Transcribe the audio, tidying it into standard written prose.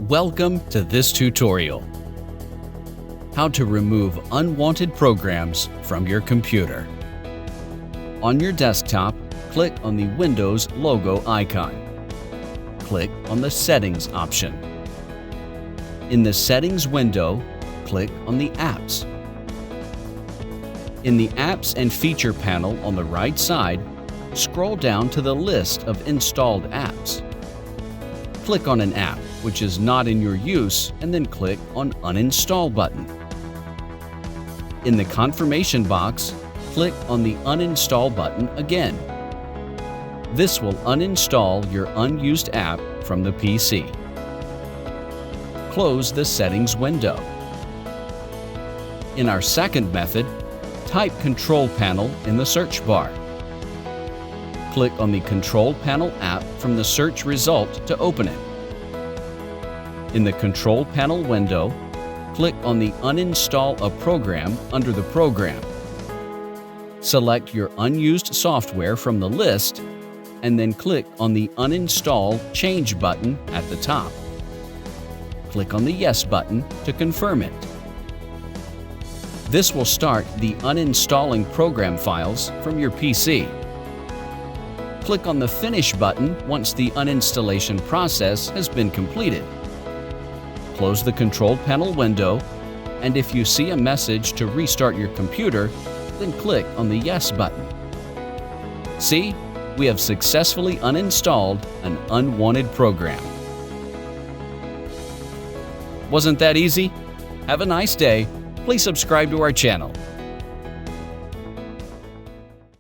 Welcome to this tutorial. How to remove unwanted programs from your computer. On your desktop, click on the Windows logo icon. Click on the Settings option. In the Settings window, click on the Apps. In the Apps and Feature panel on the right side, scroll down to the list of installed apps. Click on an app which is not in your use and then click on Uninstall button. In the confirmation box, click on the Uninstall button again. This will uninstall your unused app from the PC. Close the Settings window. In our second method, type Control Panel in the search bar. Click on the Control Panel app from the search result to open it. In the Control Panel window, click on the Uninstall a Program under the program. Select your unused software from the list and then click on the Uninstall Change button at the top. Click on the Yes button to confirm it. This will start the uninstalling program files from your PC. Click on the Finish button once the uninstallation process has been completed. Close the Control Panel window, and if you see a message to restart your computer, then click on the Yes button. See, we have successfully uninstalled an unwanted program. Wasn't that easy? Have a nice day. Please subscribe to our channel.